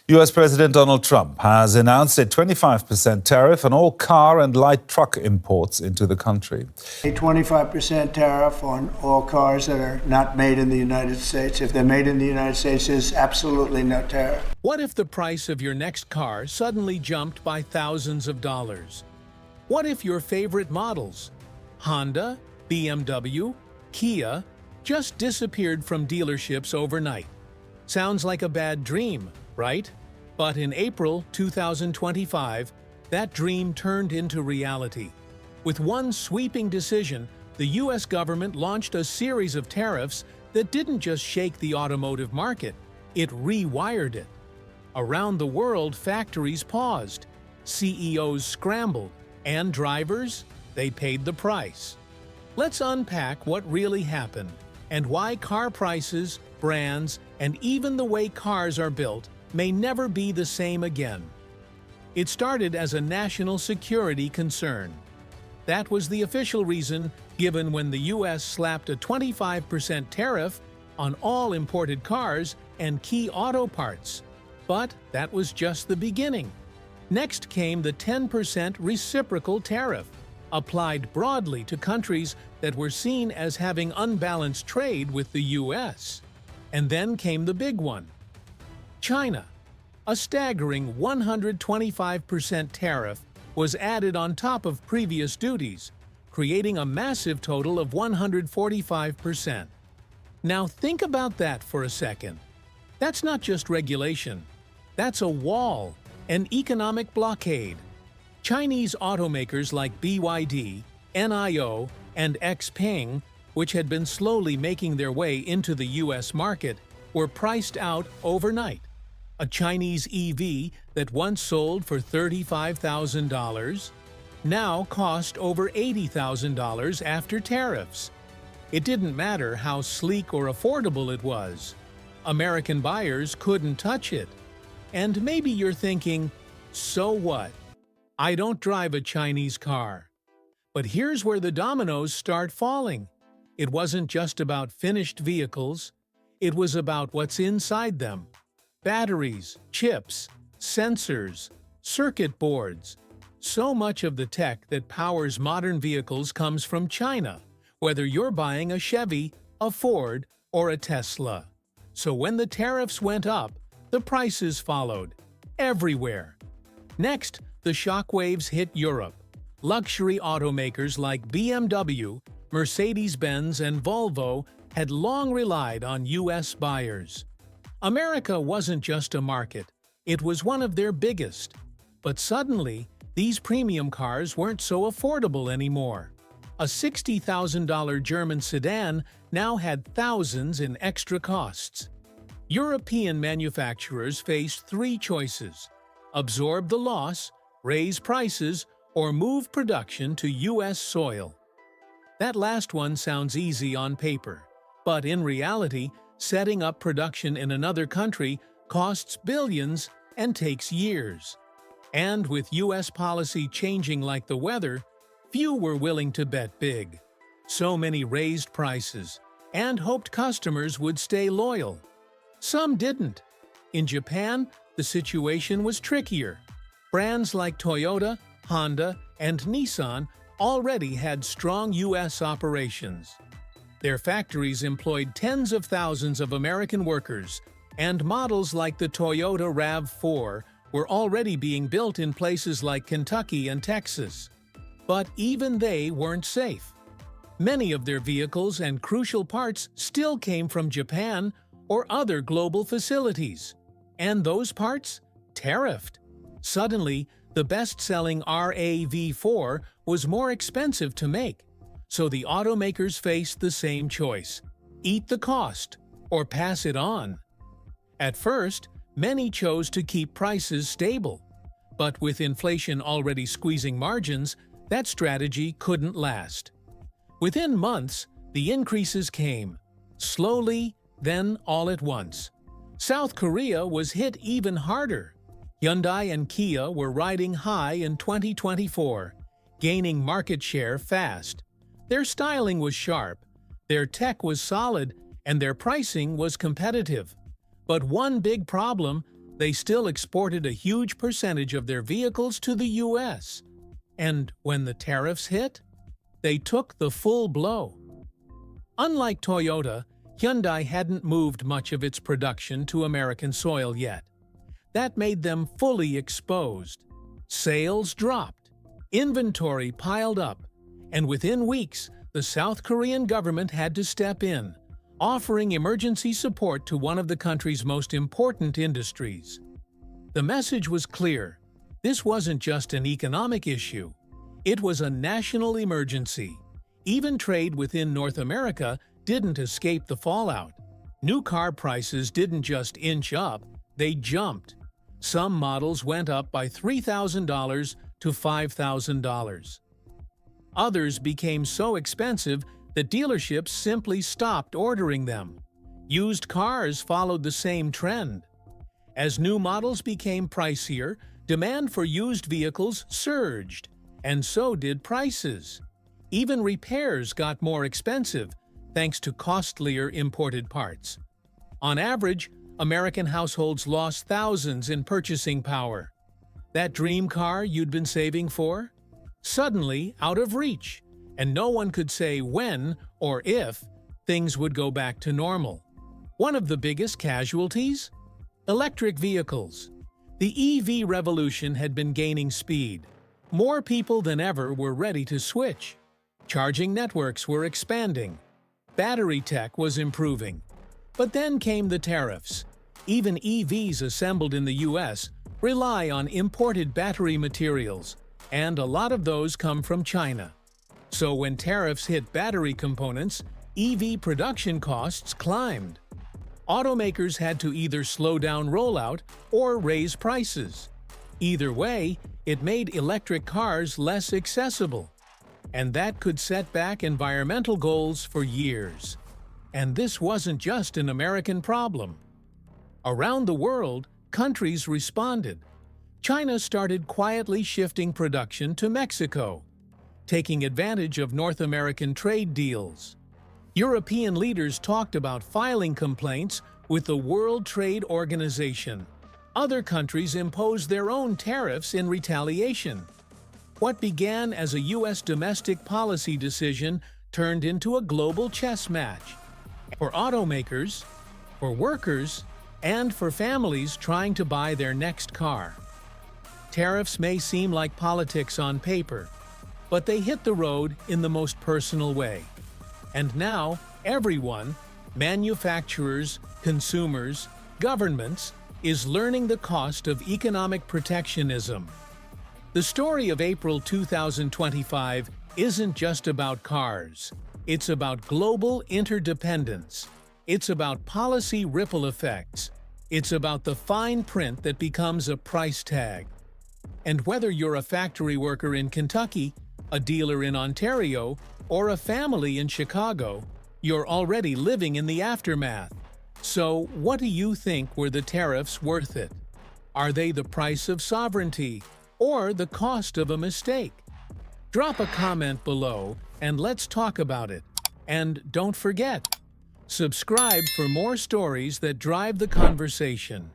U.S. President Donald Trump has announced a 25% tariff on all car and light truck imports into the country. A 25% tariff on all cars that are not made in the United States. If they're made in the United States, there's absolutely no tariff. What if the price of your next car suddenly jumped by thousands of dollars? What if your favorite models, Honda, BMW, Kia, just disappeared from dealerships overnight? Sounds like a bad dream, right? But in April 2025, that dream turned into reality. With one sweeping decision, the U.S. government launched a series of tariffs that didn't just shake the automotive market, it rewired it. Around the world, factories paused, CEOs scrambled, and drivers, they paid the price. Let's unpack what really happened and why car prices, brands, and even the way cars are built may never be the same again. It started as a national security concern. That was the official reason given when the U.S. slapped a 25% tariff on all imported cars and key auto parts. But that was just the beginning. Next came the 10% reciprocal tariff, applied broadly to countries that were seen as having unbalanced trade with the U.S. And then came the big one. China. A staggering 125% tariff was added on top of previous duties, creating a massive total of 145%. Now think about that for a second. That's not just regulation. That's a wall, an economic blockade. Chinese automakers like BYD, NIO, and XPeng, which had been slowly making their way into the U.S. market, were priced out overnight. A Chinese EV that once sold for $35,000 now cost over $80,000 after tariffs. It didn't matter how sleek or affordable it was. American buyers couldn't touch it. And maybe you're thinking, so what? I don't drive a Chinese car. But here's where the dominoes start falling. It wasn't just about finished vehicles. It was about what's inside them. Batteries, chips, sensors, circuit boards. So much of the tech that powers modern vehicles comes from China, whether you're buying a Chevy, a Ford, or a Tesla. So when the tariffs went up, the prices followed. Everywhere. Next, the shockwaves hit Europe. Luxury automakers like BMW, Mercedes-Benz, and Volvo had long relied on U.S. buyers. America wasn't just a market, it was one of their biggest. But suddenly, these premium cars weren't so affordable anymore. A $60,000 German sedan now had thousands in extra costs. European manufacturers faced three choices: absorb the loss, raise prices, or move production to U.S. soil. That last one sounds easy on paper, but in reality, setting up production in another country costs billions and takes years. And with U.S. policy changing like the weather, few were willing to bet big. So many raised prices and hoped customers would stay loyal. Some didn't. In Japan, the situation was trickier. Brands like Toyota, Honda, and Nissan already had strong U.S. operations. Their factories employed tens of thousands of American workers, and models like the Toyota RAV4 were already being built in places like Kentucky and Texas. But even they weren't safe. Many of their vehicles and crucial parts still came from Japan or other global facilities. And those parts? Tariffed. Suddenly, the best-selling RAV4 was more expensive to make. So the automakers faced the same choice: eat the cost or pass it on. At first, many chose to keep prices stable. But with inflation already squeezing margins, that strategy couldn't last. Within months, the increases came. Slowly, then all at once. South Korea was hit even harder. Hyundai and Kia were riding high in 2024, gaining market share fast. Their styling was sharp, their tech was solid, and their pricing was competitive. But one big problem, they still exported a huge percentage of their vehicles to the US. And when the tariffs hit, they took the full blow. Unlike Toyota, Hyundai hadn't moved much of its production to American soil yet. That made them fully exposed. Sales dropped, inventory piled up, and within weeks, the South Korean government had to step in, offering emergency support to one of the country's most important industries. The message was clear. This wasn't just an economic issue. It was a national emergency. Even trade within North America didn't escape the fallout. New car prices didn't just inch up, they jumped. Some models went up by $3,000 to $5,000. Others became so expensive that dealerships simply stopped ordering them. Used cars followed the same trend. As new models became pricier, demand for used vehicles surged, and so did prices. Even repairs got more expensive, thanks to costlier imported parts. On average, American households lost thousands in purchasing power. That dream car you'd been saving for? Suddenly out of reach, and no one could say when or if things would go back to normal. One of the biggest casualties? Electric vehicles. The EV revolution had been gaining speed. More people than ever were ready to switch. Charging networks were expanding. Battery tech was improving. But then came the tariffs. Even EVs assembled in the US rely on imported battery materials, and a lot of those come from China. So when tariffs hit battery components, EV production costs climbed. Automakers had to either slow down rollout or raise prices. Either way, it made electric cars less accessible. And that could set back environmental goals for years. And this wasn't just an American problem. Around the world, countries responded. China started quietly shifting production to Mexico, taking advantage of North American trade deals. European leaders talked about filing complaints with the World Trade Organization. Other countries imposed their own tariffs in retaliation. What began as a U.S. domestic policy decision turned into a global chess match. For automakers, for workers, and for families trying to buy their next car. Tariffs may seem like politics on paper, but they hit the road in the most personal way. And now, everyone, manufacturers, consumers, governments, is learning the cost of economic protectionism. The story of April 2025 isn't just about cars. It's about global interdependence. It's about policy ripple effects. It's about the fine print that becomes a price tag. And whether you're a factory worker in Kentucky, a dealer in Ontario, or a family in Chicago, you're already living in the aftermath. So, what do you think were the tariffs worth it? Are they the price of sovereignty, or the cost of a mistake? Drop a comment below and let's talk about it. And don't forget, subscribe for more stories that drive the conversation.